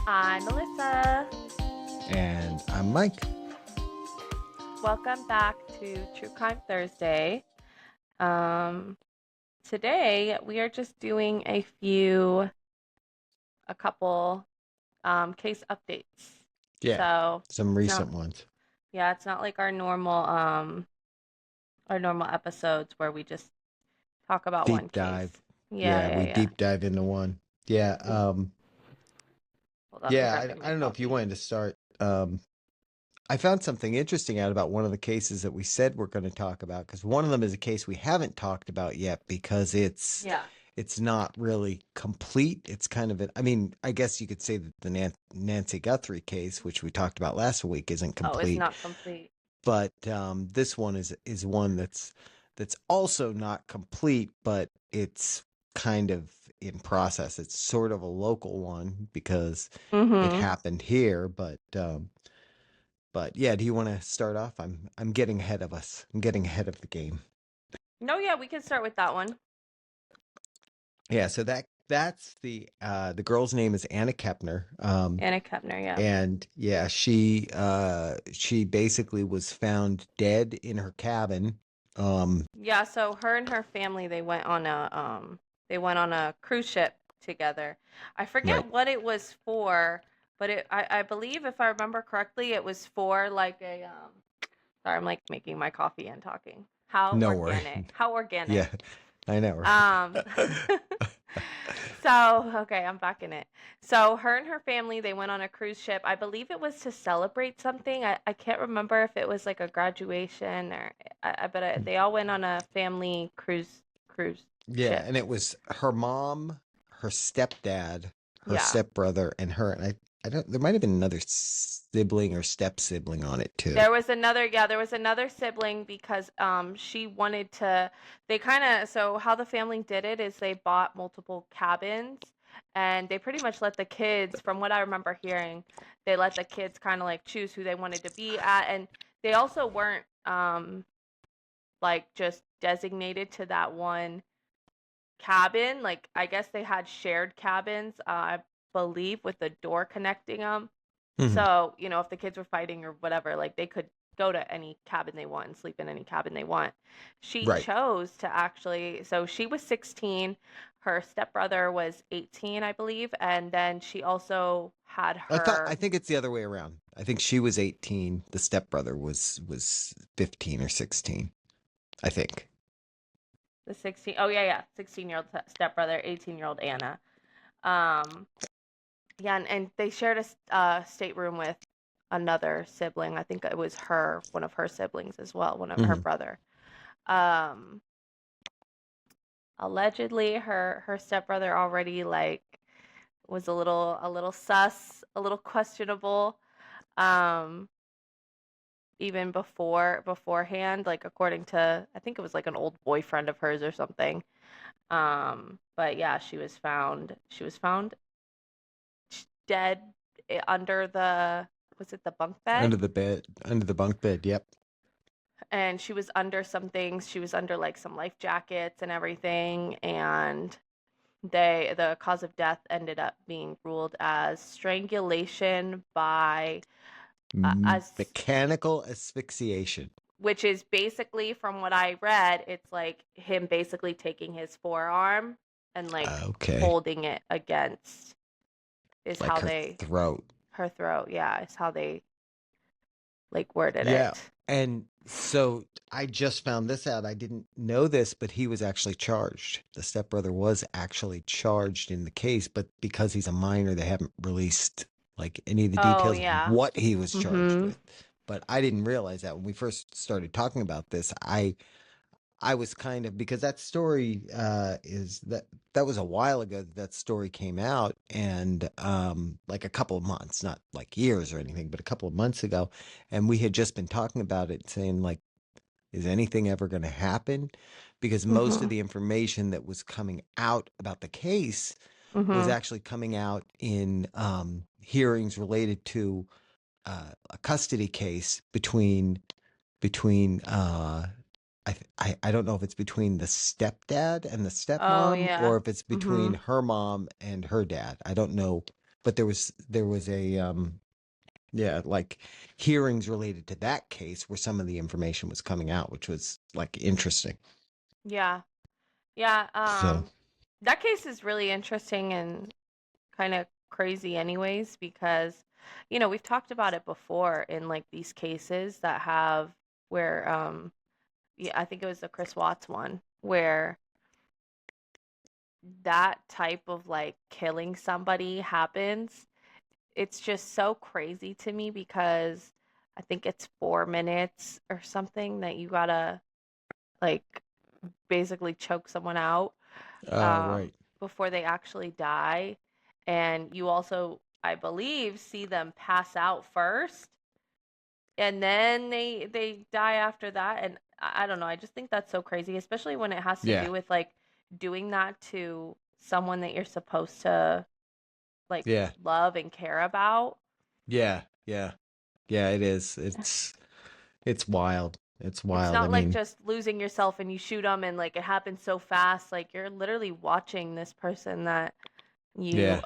I'm Melissa. And I'm Mike. Welcome back to True Crime Thursday. Um, Today we are just doing a couple case updates. Yeah, So some it's not, recent ones. yeah, it's not like our normal episodes where we just talk about one Deep case. dive. Yeah, Yeah, yeah, we yeah. deep dive into one. Yeah, Hold on, I'm yeah, grabbing I my don't know if you coffee. wanted to start. I found something interesting out about one of the cases that we said we're going to talk about because one of them is a case we haven't talked about yet because Yeah. it's not really complete. It's kind of I mean, I guess you could say that the Nancy Guthrie case, which we talked about last week, isn't Oh, it's complete. not complete. But this one is one that's also not complete, but it's kind of in process. It's sort of a local one because it Mm-hmm. happened here, but yeah, do you want to start off? I'm getting ahead of us. I'm getting ahead of the game. No, yeah, we can start with that one. Yeah, so that's the girl's name is Anna Kepner. Anna Kepner, yeah. And yeah, she basically was found dead in her cabin. Yeah, so her and her family they went on a cruise ship together. I Right. forget what it was for, but I believe if I remember correctly, it was for like a sorry, I'm like making my coffee and talking. How No worry. organic. How organic. Yeah, I know, Um right? so okay, I'm back in it. So her and her family they went on a cruise ship. I believe it was to celebrate something. I can't remember if it was like a graduation or they all went on a family cruise Yeah, ship. and it was her mom, her stepdad, her Yeah. stepbrother, and her. And I don't. There might have been another sibling or step sibling on it too. There was another sibling because she wanted to they kind of so how the family did it is they bought multiple cabins and they pretty much let the kids from what I remember hearing, they let the kids kind of like choose who they wanted to be at and they also weren't like just designated to that one cabin. Like I guess they had shared cabins, I believe with the door connecting them. Hmm. So, if the kids were fighting or whatever, like they could go to any cabin they want and sleep in any cabin they want. She Right. chose to actually, so she was 16, her stepbrother was 18, I believe, and then she also had I her think it's the other way around. I think she was 18. The stepbrother was 15 or 16. I think. the 16, oh yeah, 16-year-old stepbrother, 18-year-old Anna. Um yeah, and they shared a stateroom with another sibling. I think it was one of her siblings as well, one of her Hmm. brother. Um Allegedly her stepbrother already like was a little sus, a little questionable, um even beforehand, like according to I think it was like an old boyfriend of hers or something. But yeah, she was found dead under the was it the bunk bed? Under the bed, under the bunk bed. Yep. And she was under some things. She was under like some life jackets and everything and the cause of death ended up being ruled as strangulation by as Mechanical asphyxiation. which is basically from what I read, it's like him basically taking his forearm and like Okay. holding it against is Like how her they throat. her throat, yeah, is how they like worded Yeah. it. And so I just found this out. I didn't know this, but he was actually charged. The stepbrother was actually charged in the case, but because he's a minor, they haven't released like any of the Oh details of yeah. what he was charged Mhm. with. But I didn't realize that when we first started talking about this. I was kind of because that story is that was a while ago that story came out and like a couple of months, not like years or anything, but a couple of months ago, and we had just been talking about it, saying like, is anything ever going to happen? Because most of Mhm. the information that was coming out about the case was Mhm. actually coming out in hearings related to a custody case between I don't know if it's between the stepdad and the Oh stepmom yeah. or if it's between Mhm. her mom and her dad. I don't know but there was a yeah, like hearings related to that case where some of the information was coming out, which was like interesting. Yeah. Yeah. So That case is really interesting and kind of crazy anyways because we've talked about it before in like these cases that have where yeah, I think it was the Chris Watts one where that type of like killing somebody happens. It's just so crazy to me because I think it's 4 minutes or something that you gotta like basically choke someone out um, right. before they actually die. And you also, I believe, see them pass out first and then they die after that. And I don't know, I just think that's so crazy, especially when it has to Yeah. do with like doing that to someone that you're supposed to like Yeah. love and care about. Yeah. Yeah. Yeah, it is. It's wild. It's It's wild. I not like mean, just losing yourself and you shoot them and like it happens so fast. Like you're literally watching this person that you yeah.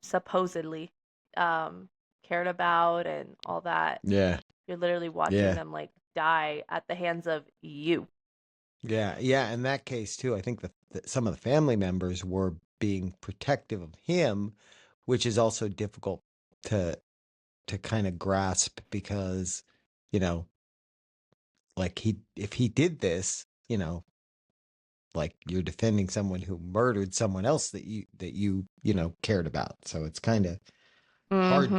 supposedly um cared about and all that. Yeah. You're literally watching Yeah. them like die at the hands of you. Yeah. Yeah, in that case too, I think some of the family members were being protective of him, which is also difficult to kind of grasp because, you know, like if he did this, like you're defending someone who murdered someone else that you cared about. So it's kind of Mhm.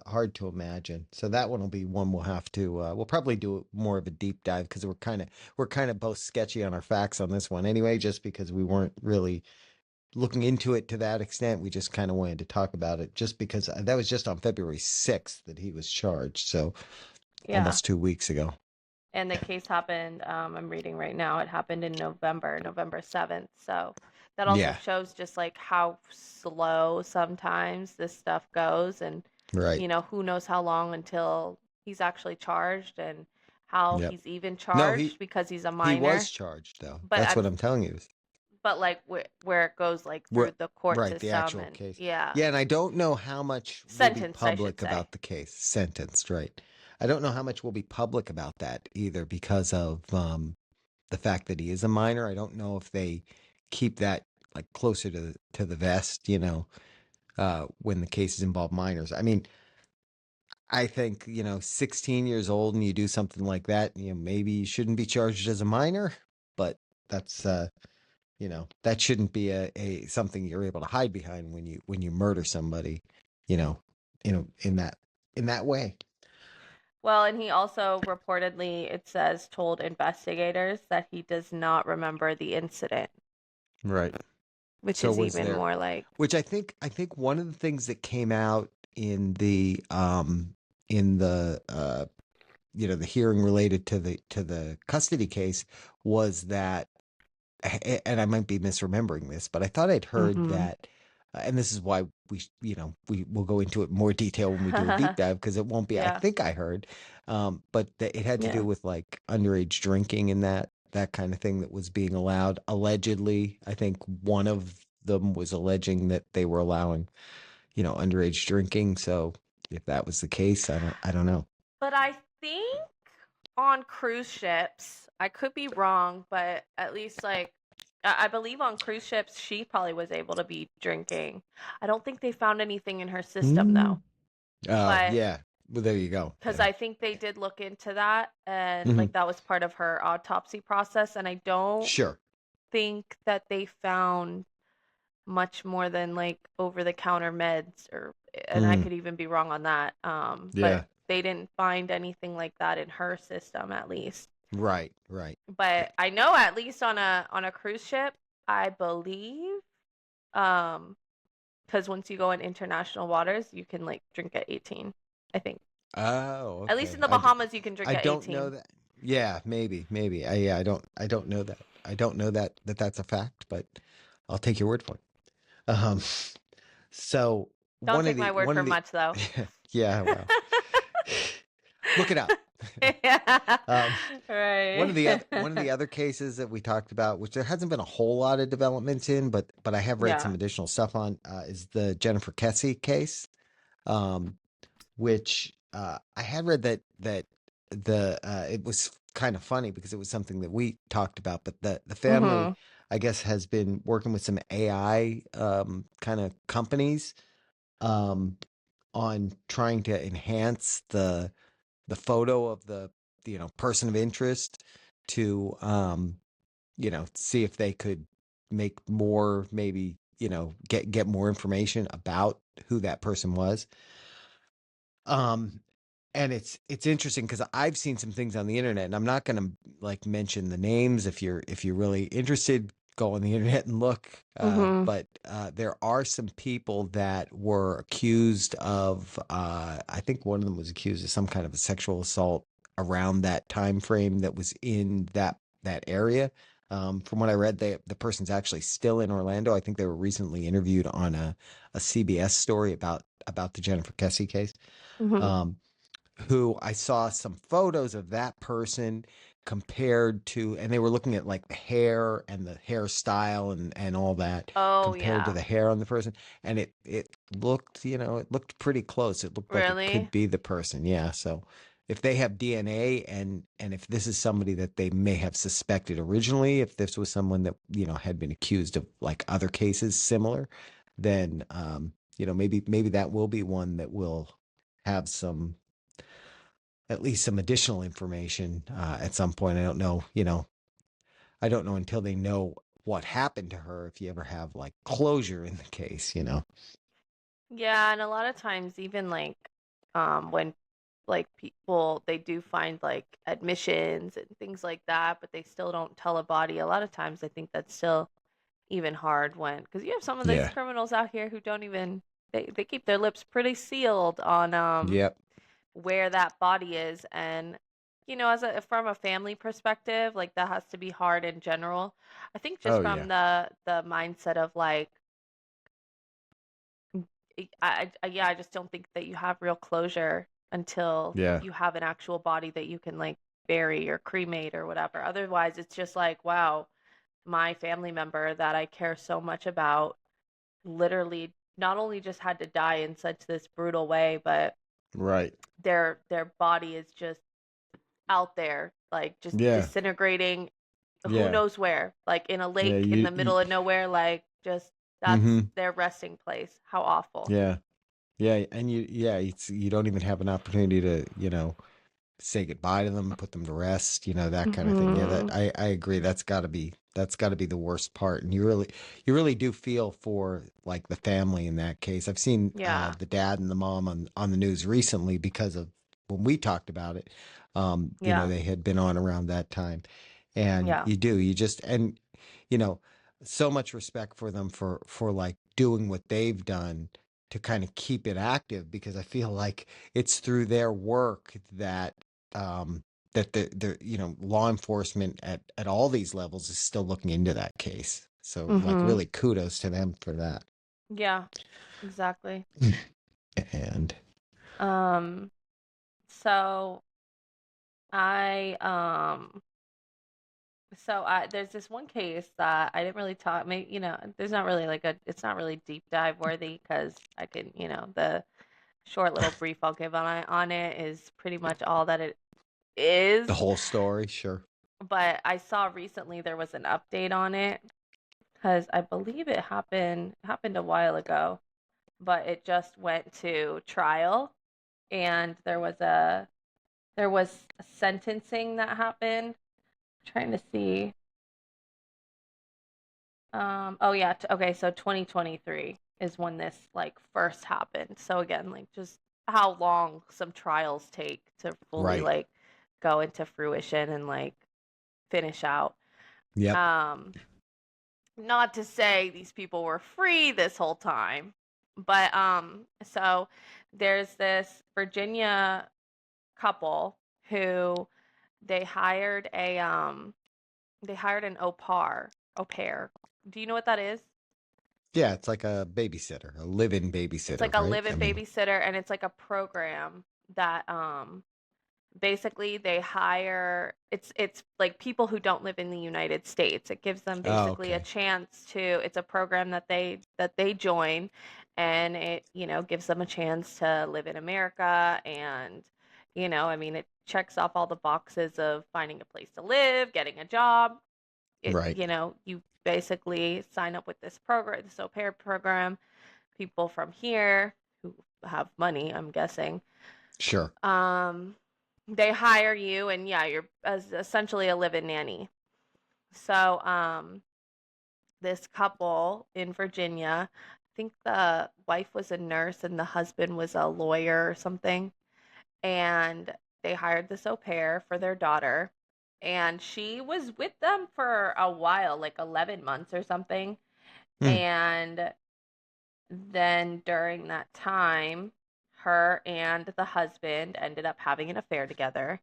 hard to imagine. So that one will be one we'll have to we'll probably do more of a deep dive because we're kind of both sketchy on our facts on this one anyway, just because we weren't really looking into it to that extent. We just kind of wanted to talk about it just because that was just on February 6th that he was charged. So Yeah. almost 2 weeks ago. And the case happened, I'm reading right now, it happened in November 7th. So that also Yeah. shows just like how slow sometimes this stuff goes. And, Right. who knows how long until he's actually charged and how Yep. he's even No, charged because he's a he was minor. charged though. But That's I'm, what I'm telling you. but like where it goes like through We're the court right, the system actual and case. yeah, Yeah, and I don't know how much will be sentenced, I should public say. about the case. Sentenced, right. I don't know how much will be public about that either because of the fact that he is a minor. I don't know if they keep that like closer to the vest, when the cases involve minors. I mean, I think, 16 years old and you do something like that, maybe you shouldn't be charged as a minor, but that's that shouldn't be a something you're able to hide behind when you murder somebody, you know, in that way. Well, and he also reportedly, it says, told investigators that he does not remember the incident, Right. which So is was even there, more like, which I think one of the things that came out in the hearing related to the custody case was that, and I might be misremembering this, but I thought I'd heard mm-hmm, that, and this is why we will go into it in more detail when we do a deep dive because it won't be. I yeah, think I heard, but that it had to yeah. do with like underage drinking and that kind of thing that was being allowed. Allegedly, I think one of them was alleging that they were allowing, underage drinking. So if that was the case, I don't know. But I think on cruise ships, I could be wrong, but at least like I believe on cruise ships she probably was able to be drinking. I don't think they found anything in her system Hmm. though. Oh But yeah. Well, there you go. because Yeah. I think they did look into that and Hmm. like that was part of her autopsy process and I don't Sure. think that they found much more than like over the counter meds or and I Mm, could even be wrong on that. But yeah. they didn't find anything like that in her system at least. Right. Right. But I know at least on a cruise ship, I believe um because once you go in international waters, you can like drink at 18, I think. Oh, At least okay. in the Bahamas you can drink I at don't know 18. that. Yeah, maybe. Yeah, I don't know that. I don't know that that's a fact, but I'll take your word for it. Um, so Don't one of take my the word one for of the much though. yeah, well, look it up. Yeah. Um, Right. one of the other cases that we talked about, which there hasn't been a whole lot of developments in, but I have read some Yeah. additional stuff on, is the Jennifer Kesse case, um, which I had read that the it was kind of funny because it was something that we talked about, but the family, Mhm. I guess, has been working with some AI kind of companies um, on trying to enhance the photo of the person of interest to see if they could make more, maybe get more information about who that person was. um and it's interesting because I've seen some things on the internet, and I'm not going to like mention the names. If you're really interested, go on the internet and look. Mhm. But there are some people that were accused of, I think one of them was accused of some kind of a sexual assault around that time frame that was in that area. From what I read, the person's actually still in Orlando. I think they were recently interviewed on a CBS story about the Jennifer Kesse case. Mhm. um, who I saw some photos of that person compared to, and they were looking at like the hair and the hairstyle and all that Oh, compared to yeah. the hair on the person, and it looked, it looked pretty close. It looked like it could Really? be the person. Yeah, so if they have DNA, and if this is somebody that they may have suspected originally, if this was someone that had been accused of like other cases similar, then maybe that will be one that will have some, at least some additional information at some point. I don't know, I don't know until they know what happened to her if you ever have like closure in the case. Yeah, and a lot of times even like when like people they do find like admissions and things like that, but they still don't tell a body. A lot of times I think that's still even hard when because you have some of these Yeah. criminals out here who don't even they keep their lips pretty sealed on Yep. where that body is. And as a from a family perspective, like that has to be hard in general. I think just Oh from yeah. the mindset of like yeah, I just don't think that you have real closure until Yeah. you have an actual body that you can like bury or cremate or whatever. Otherwise, it's just like, wow, my family member that I care so much about literally not only just had to die in such this brutal way, but Right. their body is just out there, like just Yeah. disintegrating who Yeah. knows where, like in a Yeah. lake in You. the middle of nowhere, like just that's Mm-hmm. their resting place. How awful. Yeah. Yeah. And you don't even have an opportunity to say goodbye to them, put them to rest, that kind of thing. Yeah, that Mhm. I agree. That's got to be the worst part. And you really do feel for like the family in that case. I've seen Yeah. the dad and the mom on the news recently because of when we talked about it. Yeah. They had been on around that time. And Yeah. you just, and you know, so much respect for them for like doing what they've done to kind of keep it active, because I feel like it's through their work um, that the law enforcement at all these levels is still looking into that case. So like Mhm. really kudos to them for that. Yeah. Exactly. And Um so I there's this one case that I didn't really talk maybe there's not really like a it's not really deep dive worthy because I can the short little brief I'll give on it is pretty much all that it the is. whole story, sure. But I saw recently there was an update on it because I believe it happened a while ago, but it just went to trial and there was a sentencing that happened. I'm trying to see. Oh yeah, okay, so 2023 is when this like first happened. So again, like just how long some trials take to fully Right. like go into fruition and like finish out. Yep. Um, Not to say these people were free this whole time, but so there's this Virginia couple who they hired a they hired an au pair. Do you know what that is? Yeah, it's like a babysitter, a live-in It's babysitter, like a right? I live-in mean, babysitter, and it's like a program that basically they hire, it's like people who don't live in the United States. It gives them Oh, basically a okay. chance to, it's a program that they join, and it, you know, gives them a chance to live in America. And you know, I mean, it checks off all the boxes of finding a place to live, getting a job. It, Right. you know, you basically sign up with this program, this au pair program. People from here who have money, I'm guessing, Sure. um, they hire you, and yeah, you're as essentially a live-in nanny. So, this couple in Virginia, I think the wife was a nurse and the husband was a lawyer or something, and they hired this au pair for their daughter, and she was with them for a while, like 11 months or something. Mm, And then during that time, her and the husband ended up having an affair together,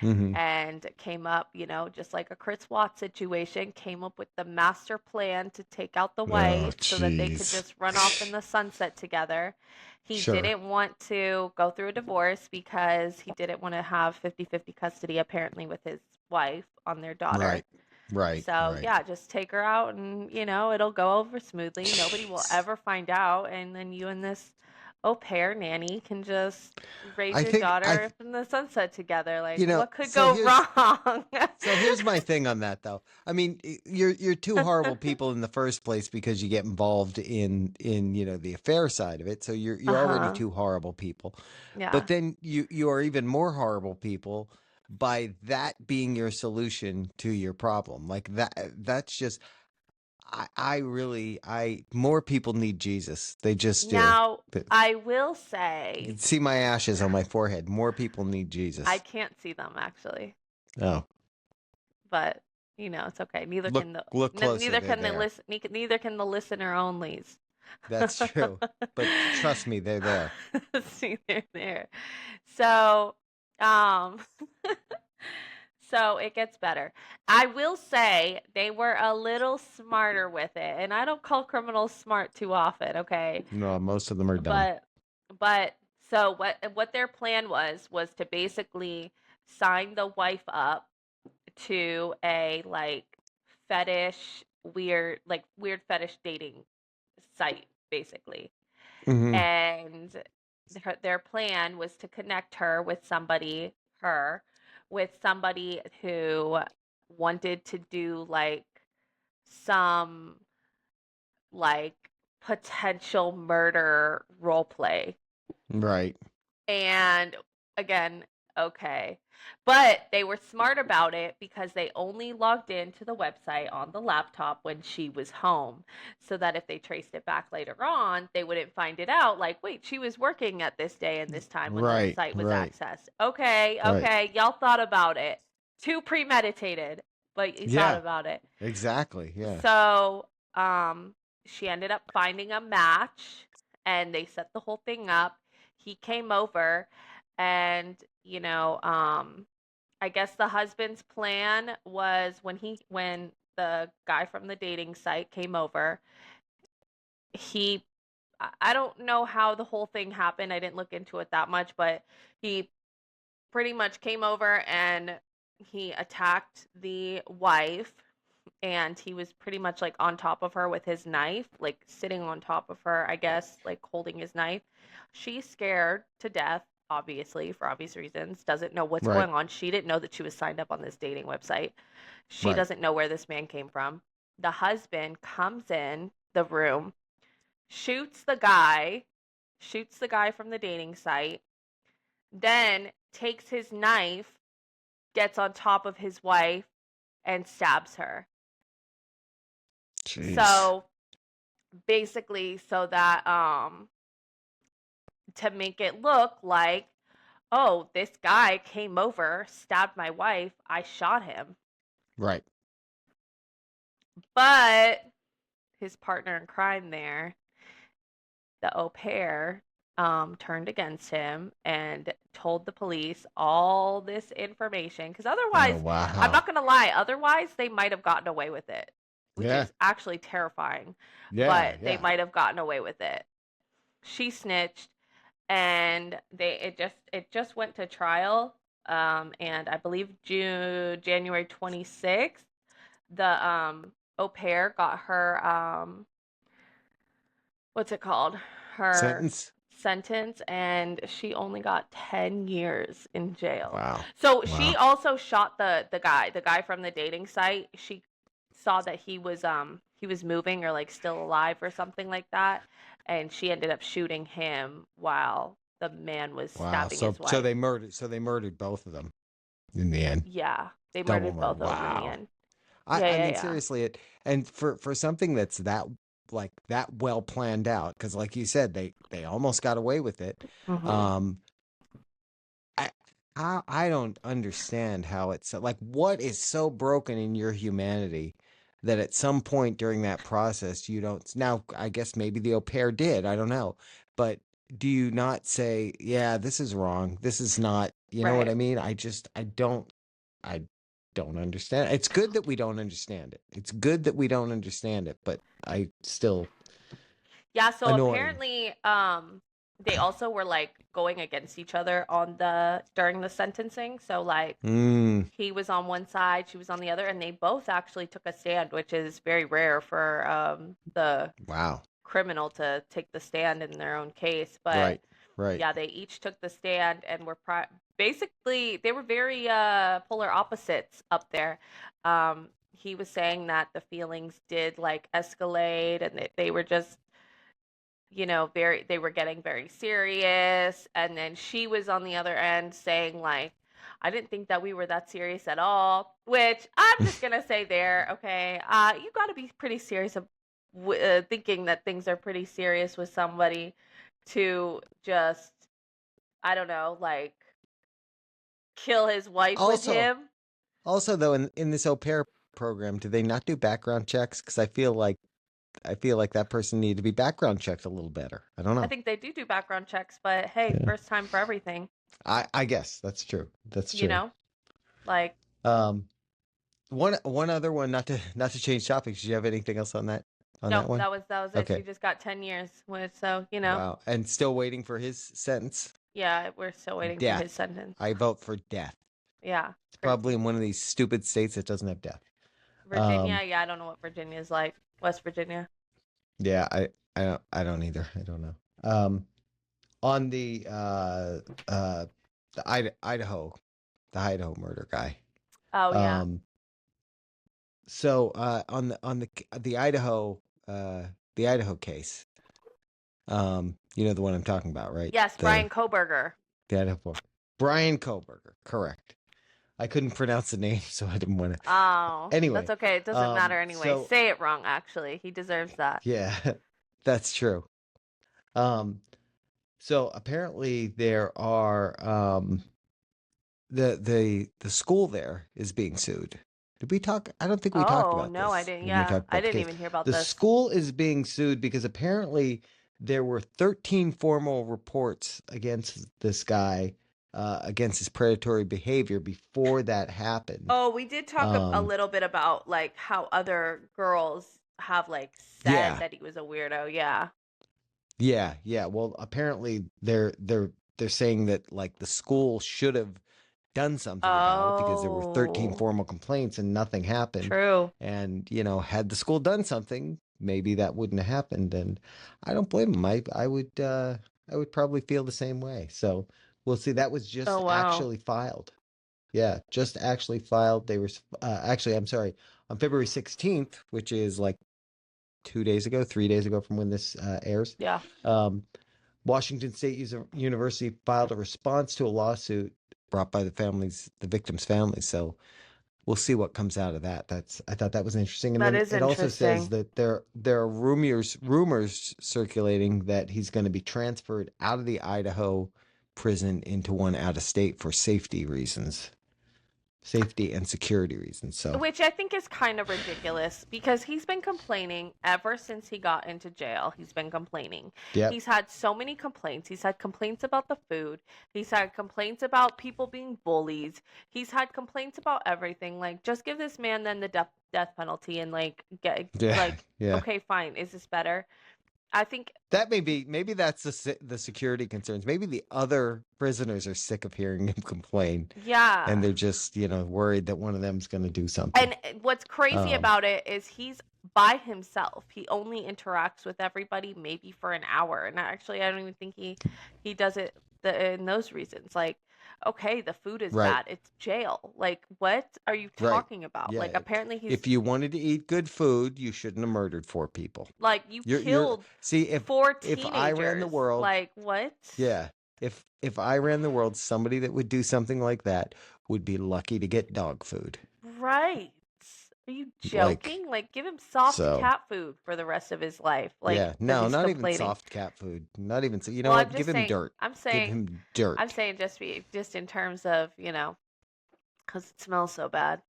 hmm and came up, you know, just like a Chris Watts situation, came up with the master plan to take out the Oh, wife so that they could jeez. just run off in the sunset together. He Sure. didn't want to go through a divorce because he didn't want to have 50-50 custody apparently with his wife on their daughter. Right. Right. So, Right. yeah, just take her out and, you know, it'll go over smoothly. Nobody will ever find out. And then you and this au pair nanny can just raise I your think daughter in the sunset together. Like, you know, what could so go here's wrong? so here's my thing on that though. I mean, you're two horrible people in the first place because you get involved in, you know, the affair side of it. So you're already Uh-huh. two horrible people. But Yeah. then you are even more horrible people by that being your solution to your problem. Like that's just I really I more people need Jesus. They just do. Now, But I will you say, can see my ashes on my forehead. More people need I Jesus. can't see them actually, Oh, but you know, it's okay. look closer. Neither They're can the there. neither can the listener onlys. That's true. But trust me, they're there. See, they're there. So, um, so it gets better. I will say they were a little smarter with it, and I don't call criminals smart too often, okay? No, most of them are dumb. But, but so what their plan was to basically sign the wife up to a like fetish, weird fetish dating site, basically. Hmm And their plan was to connect her with somebody who wanted to do like some like potential murder role play. Right. And again, okay. But they were smart about it because they only logged into the website on the laptop when she was home. So that if they traced it back later on, they wouldn't find it out like, wait, she was working at this day and this time when the Right. site was Right. accessed. Okay, Right. okay. Y'all thought about it. Too premeditated, but you thought Yeah. about it. Exactly. Yeah. So, she ended up finding a match and they set the whole thing up. He came over and, you know, I guess the husband's plan was when the guy from the dating site came over, he I don't know how the whole thing happened. I didn't look into it that much, but he pretty much came over and he attacked the wife, and he was pretty much like on top of her with his knife, like sitting on top of her, I guess, like holding his knife. She's scared to death, obviously, for obvious reasons, doesn't know what's Right. going on. She didn't know that she was signed up on this dating website. She Right. doesn't know where this man came from. The husband comes in the room, shoots the guy, shoots the guy from the dating site, then takes his knife, gets on top of his wife, and stabs her. Jeez. So basically, so that to make it look like, oh, this guy came over, stabbed my wife, I shot him. Right. But his partner in crime there, the au pair, turned against him and told the police all this information. Because Oh otherwise, I'm wow. not going to lie, otherwise, they might have gotten away with it, which Yeah. is actually terrifying. Yeah. But they Yeah. might have gotten away with it. She snitched, and it just went to trial. And I believe January 26th, the au pair got her what's it called? Her Sentence? sentence, and she only got 10 years in jail. Wow. So she Wow. also shot the guy from the dating site. She saw that he was moving or like still alive or something like that, and she ended up shooting him while the man was Wow. stabbing his So wife. they murdered both of them in the end. Yeah, they Double murdered murder. both of them in the Wow. end. I Yeah, I yeah, mean yeah. seriously, and for something that's that like that well planned out, because like you said, they almost got away with it. Mhm. Um, I I don't understand how it's like what is so broken in your humanity that at some point during that process you don't. Now I guess maybe the au pair did. I don't know, but do you not say, yeah, this is wrong. This is not. You know what Right. I mean? I don't understand. It's good that we don't understand it. It's good that we don't understand it, but I still Yeah, so annoying. apparently they also were like going against each other on the during the sentencing. So like Mm, he was on one side, she was on the other, and they both actually took a stand, which is very rare for the wow. criminal to take the stand in their own case. But Right. Right. yeah, they each took the stand and were basically they were very polar opposites up there. He was saying that the feelings did like escalate and they were just very they were getting very serious, and then she was on the other end saying like I didn't think that we were that serious at all, which I'm just going to say there, okay, you got to be pretty serious thinking that things are pretty serious with somebody to just I don't know, like kill his wife with Also, him. also though, in this au pair program, do they not do background checks? Because I feel like that person needed to be background checked a little better. I don't I know. think they do background checks, but hey, Yeah. first time for everything, I guess that's true. That's you true. know? Like Um, one other one, not to change topics. Do you have anything else on no, that one? that was it. She Okay. just got 10 years with so. Wow. And still waiting for his sentence? Yeah, we're still waiting for his Death. sentence. I vote for death. Yeah, It's probably crazy. in one of these stupid states that doesn't have death. Virginia, Um, yeah, I don't know what Virginia is like. West Virginia. yeah, I don't either. I don't know. On the Idaho murder guy. Oh yeah. Um, so on the Idaho uh the Idaho case, you know the one I'm talking about, right? Yes, The Brian Koberger. the Idaho Brian Koberger, correct. I couldn't pronounce the name, so I didn't want to. Oh, that's Anyway, okay. It doesn't matter anyway. so Say it wrong, actually. He deserves that. yeah, that's true. Um, so apparently there are the school there is being sued. Did we talk? I don't think we talked Oh, about no, I this didn't. when we Yeah, talked I about the didn't case. even hear about The this. school is being sued because apparently there were 13 formal reports against this guy, against his predatory behavior before that happened. Oh, we did talk a Um, little bit about like how other girls have like said yeah, that he was a weirdo. Yeah. yeah, yeah. Well, apparently they're saying that like the school should have done something about it because there were 13 Oh, formal complaints and nothing happened. true. And, had the school done something, maybe that wouldn't have happened. And I don't blame them. I would probably feel the same way. So we'll see. That was Oh, just wow. actually filed. Yeah, just actually filed. They were actually, I'm sorry, on February 16th, which is like 2 days ago, 3 days ago from when this airs. Yeah. Um, Washington State University filed a response to a lawsuit brought by the victims' families. So we'll see what comes out of that. I thought that was interesting. And That then is it also says interesting. that there are rumors circulating that he's going to be transferred out of the Idaho prison into one out of state for safety and security reasons. So Which I think is kind of ridiculous because he's been complaining ever since he got into jail. He's been complaining. yep, He's had so many complaints. He's had complaints about the food. He's had complaints about people being bullies. He's had complaints about everything. Like, just give this man then the death penalty and like get yeah, like yeah. okay, fine. Is this better? I think That may be, maybe that's the security concerns. Maybe the other prisoners are sick of hearing him complain, and yeah. they're just, worried that one of them's going to do something. And what's crazy Um, about it is he's by himself. He only interacts with everybody maybe for an hour. And actually, I don't even think he does it in those reasons. Like, okay, the food is right, bad. It's jail. Like, what are you right, talking about? Like, yeah. apparently he's If you wanted to eat good food, you shouldn't have murdered four people. like, you You're killed see four if I ran the teenagers. world, Like, what? yeah. If I ran the world, somebody that would do something like that would be lucky to get dog food. Right. Are you Like, joking? Like, give him soft so. cat food for the rest of his life. Like, Yeah, because no, he's not even complaining. soft cat food. Not even so. You know Well, I'm what? Give just him saying, dirt. Give him dirt. just in terms of, because it smells so bad.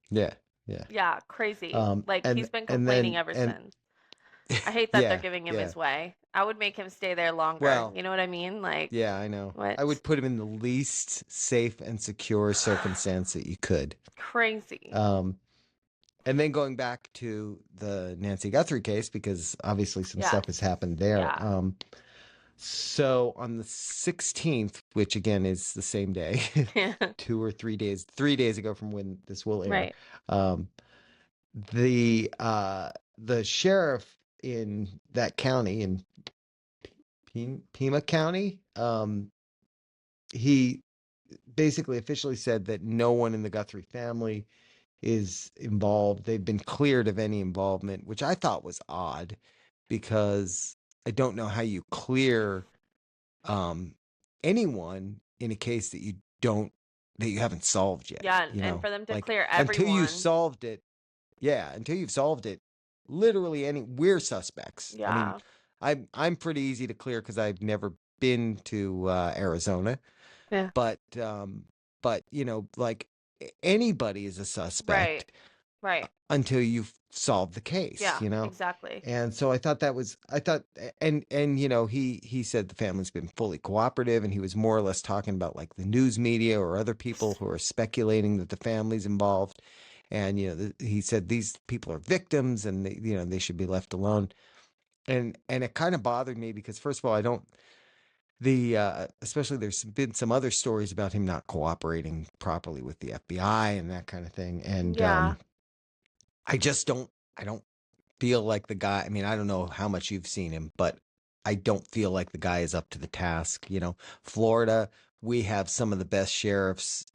Yeah, yeah. Yeah, crazy. Like he's been And complaining then ever and since. I hate that they're yeah, giving him yeah. his way. I would make him stay there longer. Well, You know what I mean? Like, yeah, I know. what? I would put him in the least safe and secure circumstance that you could. Crazy. Um, and then going back to the Nancy Guthrie case, because obviously some Yes. stuff has happened there. Yeah. So on the 16th, which again is the same day, 3 days ago from when this will air, Right. um, the sheriff in that county, in Pima County, he basically officially said that no one in the Guthrie family is involved. They've been cleared of any involvement, which I thought was odd because I don't know how you clear um, anyone in a case that you haven't solved yet. Yeah, and for them to Like clear until you everyone. solved it, yeah, until you've solved it, literally we're suspects. I mean, Yeah. I'm pretty easy to clear because I've never been to Arizona, Yeah. but like anybody is a Right. suspect Right. until you've solved the case, Yeah, exactly. And so I thought, and he said the family's been fully cooperative, and he was more or less talking about like the news media or other people who are speculating that the family's involved. And, he said these people are victims and they should be left alone. And it kind of bothered me because first of all, I don't, especially there's been some other stories about him not cooperating properly with the FBI and that kind of thing. And, Yeah. I just I don't feel like the guy. I mean, I don't know how much you've seen him, but I don't feel like the guy is up to the task. Florida, we have some of the best sheriffs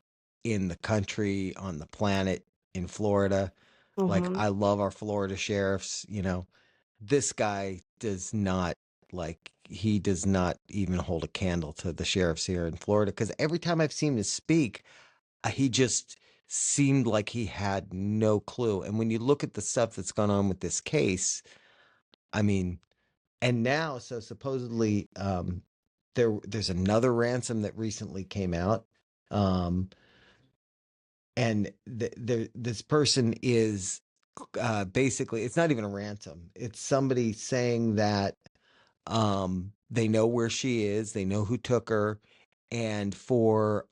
in the country, on the planet, in Florida. Like, Mhm. I love our Florida sheriffs. This guy does not, like, he does not even hold a candle to the sheriffs here in Florida. Because every time I've seen him speak, he just seemed like he had no clue. And when you look at the stuff that's gone on with this case, I mean, and now, so supposedly, there's another ransom that recently came out, um, and this person is basically, it's not even a ransom. It's somebody saying that they know where she is, they know who took her, and for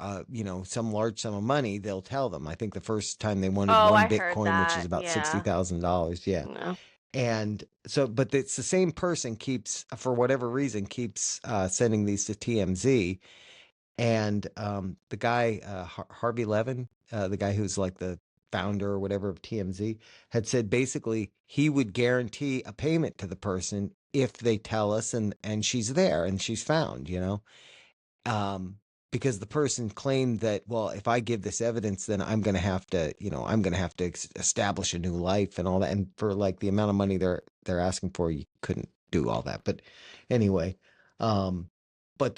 some large sum of money, they'll tell them. I think the first time they wanted Oh, one I heard Bitcoin, which is that. about Yeah. $60,000. Yeah. No. And so, but it's the same person keeps, for whatever reason, keeps sending these to TMZ. And the guy, Harvey Levin, the guy who's like the founder or whatever of TMZ, had said basically he would guarantee a payment to the person if they tell us, and she's there and she's found, um, because the person claimed that, well, if I give this evidence, then I'm going to have to establish a new life and all that. And for like the amount of money they're asking for, you couldn't do all that. But anyway, um, but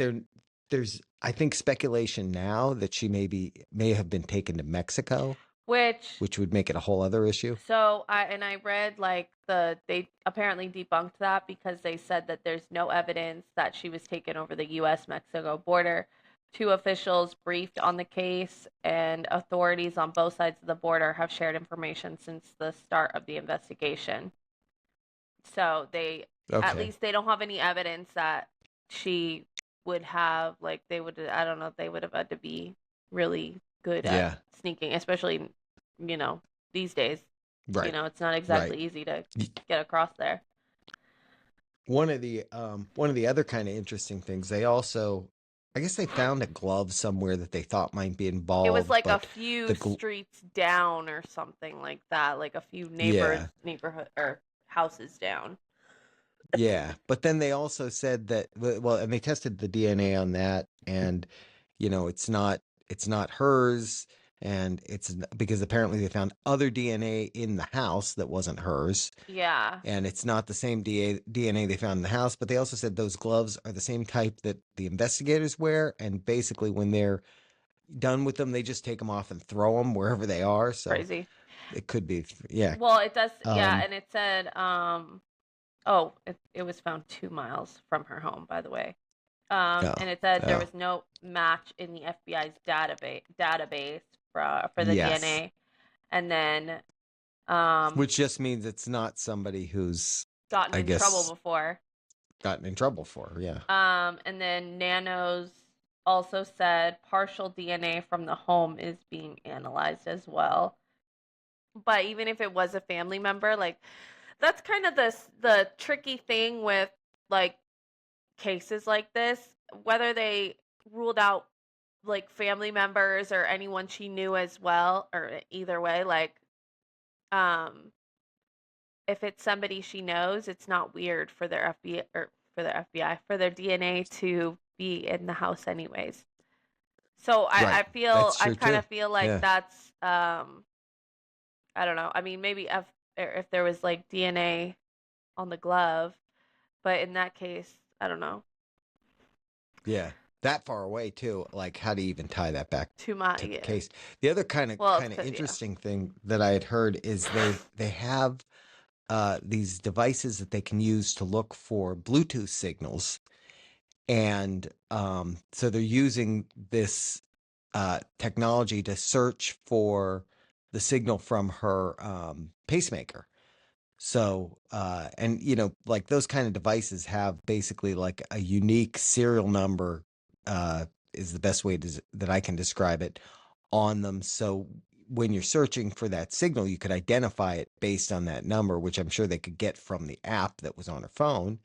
there's, I think, speculation now that she may have been taken to Mexico, Which which would make it a whole other issue. So I read like they apparently debunked that because they said that there's no evidence that she was taken over the US Mexico border. Two officials briefed on the case and authorities on both sides of the border have shared information since the start of the investigation. So they at Okay. least they don't have any evidence that she would have like they would I don't know, they would have had to be really good at Yeah. sneaking, especially you know, these days. Right. It's not Right. exactly easy to get across there. one of the other kind of interesting things, they also, I guess they found a glove somewhere that they thought might be It was involved, like a but few the gl- streets down or something like that, like a few yeah, neighborhood or houses down. yeah, but then they also said that well, and they tested the DNA on that, and it's not hers, and because apparently they found other DNA in the house that wasn't hers, Yeah, and it's not the same DNA they found in the house. But they also said those gloves are the same type that the investigators wear, and basically when they're done with them, they just take them off and throw them wherever they are. So crazy. it could be, yeah. Well, it does, yeah, Um, and it said, oh, it was found 2 miles from her home, by the way. yeah, And it said there yeah, was no match in the FBI's database for the yes, DNA, and then um, which just means it's not somebody who's, gotten I in trouble guess, before. gotten in trouble for. Yeah, And then Nanos also said partial DNA from the home is being analyzed as well. But even if it was a family member, like that's kind of the tricky thing with like cases like this, whether they ruled out like family members or anyone she knew as well, or either way, like um if it's somebody she knows, it's not weird for their FBI or for their FBI for their DNA to be in the house anyways. So right. That's I true kind too. of feel like Yeah, that's I don't know. I mean, maybe if there was like DNA on the glove, but in that case, I don't know. yeah. That far away too. Like, how do you even tie that back Too much. to the Yeah. case? The other Well, kind of yeah. interesting thing that I had heard is they have these devices that they can use to look for Bluetooth signals, and so they're using this technology to search for the signal from her pacemaker. So, and like those kind of devices have basically like a unique serial number, is the best way that I can describe it, on them. So when you're searching for that signal, you could identify it based on that number, which I'm sure they could get from the app that was on her phone.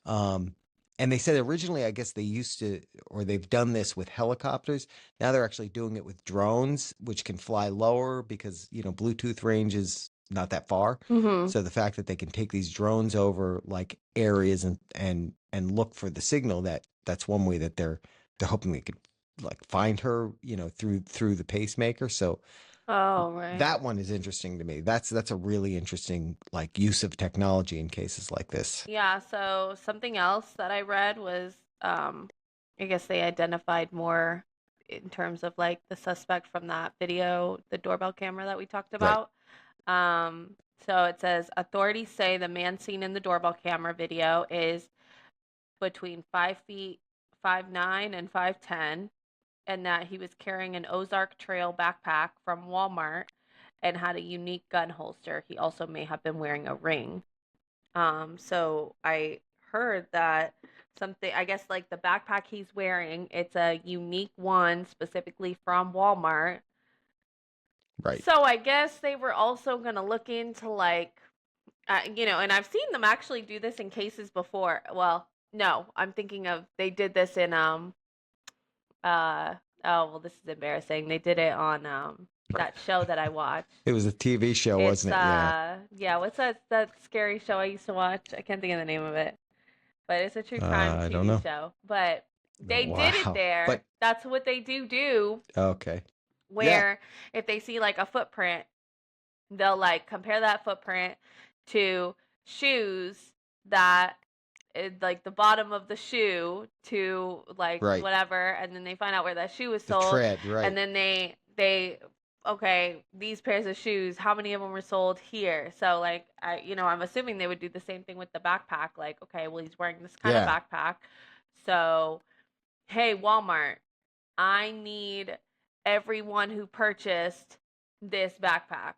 Um, and they said originally, I guess they used to, or they've done this with helicopters. Now they're actually doing it with drones, which can fly lower because, Bluetooth range is not that far. Mhm. So the fact that they can take these drones over like areas and look for the signal, that's one way that they're hoping they could like find her, through the pacemaker. So Oh, right. that one is interesting to me. That's a really interesting like use of technology in cases like this. Yeah, so something else that I read was I guess they identified more in terms of like the suspect from that video, the doorbell camera that we talked Right. about. So it says authorities say the man seen in the doorbell camera video is between 5 feet 5'9" and 5'10", and that he was carrying an Ozark Trail backpack from Walmart and had a unique gun holster. He also may have been wearing a ring. So I heard that something, I guess like the backpack he's wearing, it's a unique one specifically from Walmart. Right. So I guess they were also going to look into like, and I've seen them actually do this in cases before. Well, no, I'm thinking of they did this in uh oh, well, this is embarrassing. They did it on that show that I watched. It was a TV show, It's wasn't it? Yeah. yeah, what's that scary show I used to watch? I can't think of the name of it. But it's a true crime I don't TV know. show. But Oh, they did it wow. there. But That's what they do okay. Yeah. where if they see like a footprint, they'll like compare that footprint to shoes that like the bottom of the shoe to like Right. whatever, and then they find out where that shoe was The sold, tread. and Right. then they okay, these pairs of shoes, how many of them were sold here? So like I'm assuming they would do the same thing with the backpack, like okay, well, he's wearing this kind of Yeah. backpack, so hey, Walmart, I need everyone who purchased this backpack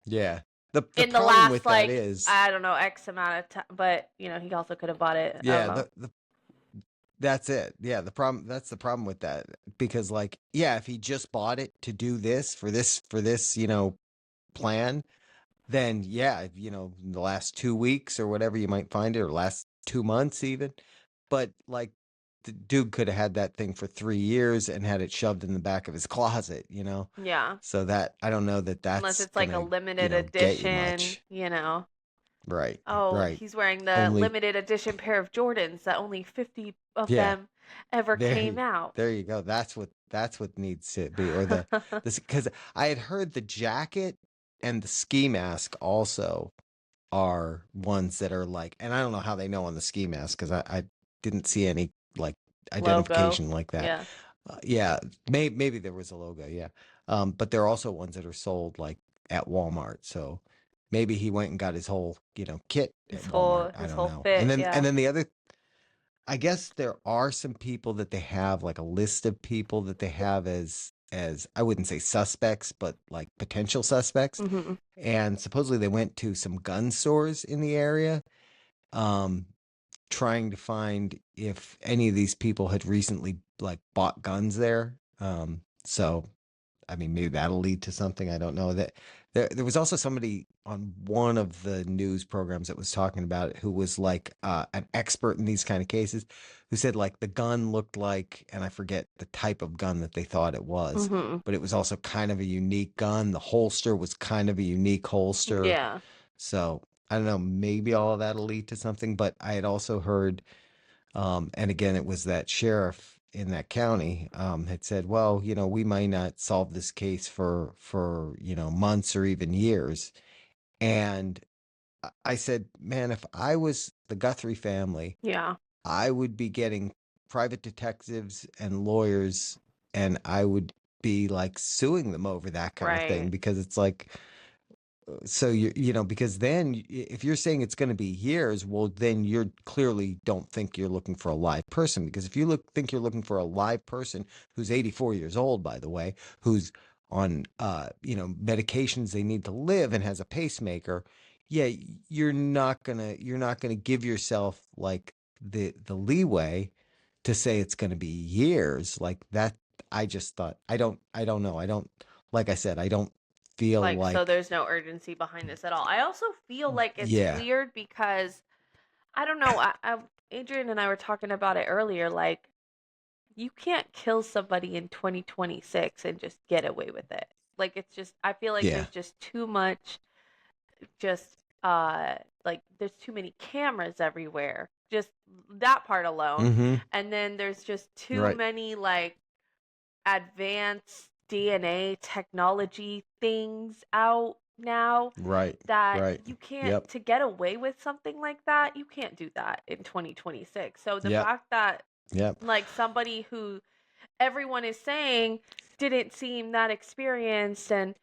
Yeah. The in the problem last with that like is, I don't know X amount of time, but he also could have bought it. I don't yeah, know. that's it. Yeah, that's the problem with that, because like, yeah, if he just bought it to do this for this, plan, then yeah, in the last 2 weeks or whatever you might find it, or last 2 months even. But like the dude could have had that thing for 3 years and had it shoved in the back of his closet. Yeah. So that I don't know that Unless that's it's like a gonna, limited get you edition, much. you know. Right, Oh, right. he's wearing the Only limited edition pair of Jordans that only 50 of yeah, them ever there came you out. there you go. That's what needs to be, or this, because I had heard the jacket and the ski mask also are ones that are like, and I don't know how they know on the ski mask because I didn't see any like Logo. identification like that. Yeah. Yeah, maybe there was a logo, yeah. But there are also ones that are sold like at Walmart. So maybe he went and got his whole, kit at Walmart. I His don't whole know. And fit, then and yeah. then the other, I guess there are some people that they have like a list of people that they have as I wouldn't say suspects, but like potential suspects. Hmm. And supposedly they went to some gun stores in the area, um, trying to find if any of these people had recently like bought guns there. So I mean, maybe that'll lead to something. I don't know. That there was also somebody on one of the news programs that was talking about it who was like an expert in these kind of cases, who said like the gun looked like, and I forget the type of gun that they thought it was, Hmm. but it was also kind of a unique gun. The holster was kind of a unique holster. Yeah. So I don't know. Maybe all of that'll lead to something. But I had also heard, and again, it was that sheriff in that county, had said, "Well, we might not solve this case for months or even years." And I said, "Man, if I was the Guthrie family, Yeah. I would be getting private detectives and lawyers, and I would be like suing them over that kind of thing Right. because it's like." So because then if you're saying it's going to be years, well, then you're clearly don't think you're looking for a live person, because if you think you're looking for a live person who's 84 years old, by the way, who's on medications they need to live and has a pacemaker, yeah, you're not gonna give yourself like the leeway to say it's going to be years like that. I just thought, I don't know. I don't, like I said, I don't feel Like, so like, there's no urgency behind this at all. I also feel like it's yeah. weird because I don't know. Adrian and I were talking about it earlier. Like, you can't kill somebody in 2026 and just get away with it. Like, it's just, I feel like Yeah. there's just too much, just, uh, like, there's too many cameras everywhere. Just that part alone. Mm-hmm. And then there's just too Right. many, like, advanced DNA technology things out now Right. that Right. you can't, Yep. to get away with something like that, you can't do that in 2026. So the Yep. fact that Yep. like somebody who everyone is saying didn't seem that experienced and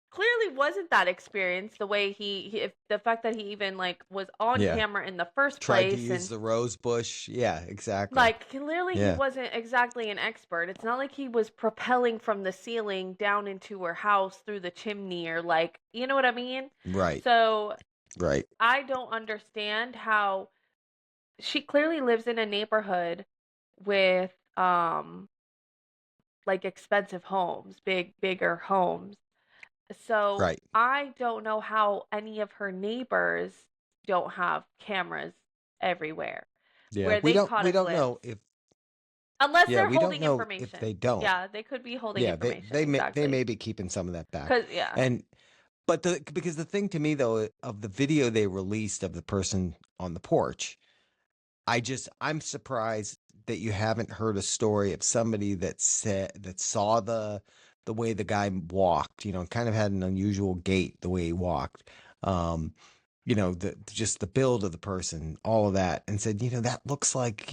clearly wasn't that experienced the way he if the fact that he even like was on Yeah. camera in the first Tried to place use and the rose bush. Yeah, exactly. like clearly he Yeah. wasn't exactly an expert. It's not like he was propelling from the ceiling down into her house through the chimney or like, you know what I mean? Right. So Right. I don't understand how she clearly lives in a neighborhood with like expensive homes, bigger homes. So Right. I don't know how any of her neighbors don't have cameras everywhere Yeah. where We they don't caught we a don't glimpse. know if Unless yeah, they're we don't holding know if information. they don't. Yeah, they could be holding Yeah, information, they exactly. may be keeping some of that back. Cause yeah. And because the thing to me though of the video they released of the person on the porch, I'm surprised that you haven't heard a story of somebody that saw the way the guy walked, kind of had an unusual gait the way he walked. Um, just the build of the person, all of that, and said, that looks like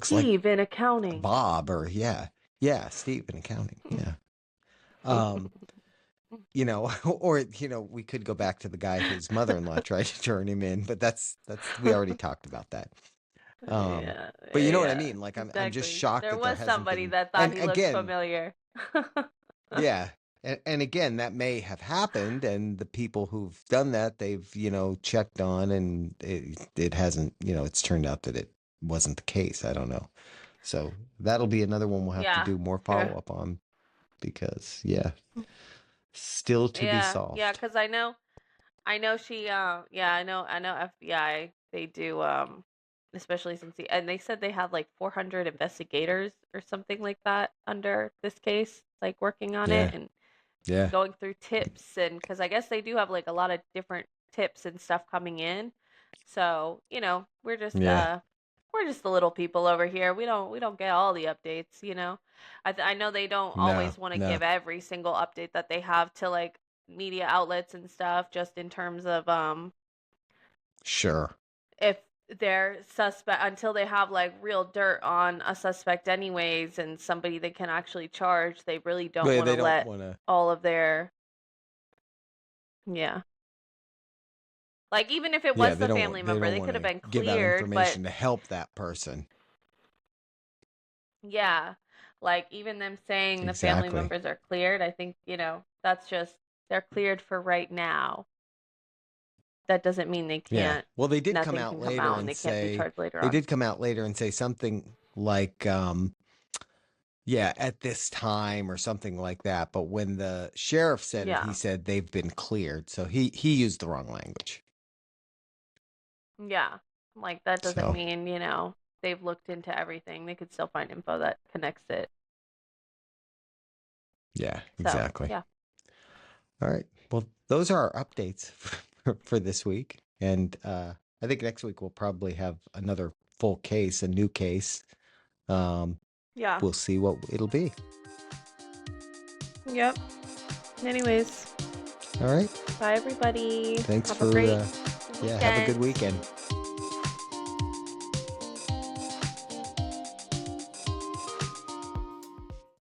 Steve in accounting. Bob, or yeah, yeah, Steve in accounting, yeah. Um, or we could go back to the guy whose mother-in-law tried to turn him in, but that's we already talked about that. Um, Yeah, but you know what I yeah, mean? Like I'm just exactly. shocked There that there was hasn't somebody been. that thought And he looked again, familiar. yeah, and again, that may have happened, and the people who've done that, they've checked on, and it hasn't. It's turned out that it wasn't the case. I don't know. So that'll be another one we'll have to Yeah. do more Yeah. follow up on, because yeah, still to be Yeah, yeah, solved. because I know. I know she yeah, I know FBI, they do especially since and they said they had like 400 investigators or something like that under this case, like working on it Yeah, and yeah, going through tips, and because I guess they do have like a lot of different tips and stuff coming in. So, yeah. we're just the little people over here. We don't get all the updates, you know. I know they don't No, always want to no, give every single update that they have to like media outlets and stuff, just in terms of sure. if they're suspect, until they have like real dirt on a suspect anyways, and somebody they can actually charge, they really don't But want to they don't let want to. all of their, yeah, like even if it Yeah, was the family they member, don't they want could have to been give out cleared, but information to help that person. yeah, like even them saying the family Exactly. members are cleared, I think, that's just, they're cleared for right now. That doesn't mean they Yeah. can't, Well, they did come nothing out can come later out and and they can't be say charged later they on. did come out later and say something like yeah, at this time or something like that. But when the sheriff said it, he Yeah. said they've been cleared. So he used the wrong language. Yeah. Like that doesn't So, mean, they've looked into everything. They could still find info that connects it. yeah, So, exactly. yeah. All right. Well, those are our updates for this week. And I think next week we'll probably have another full case, a new case. Um, Yeah. we'll see what it'll be. Yep. Anyways, All right. bye everybody. Thanks Have a for, great yeah, have a good weekend. weekend.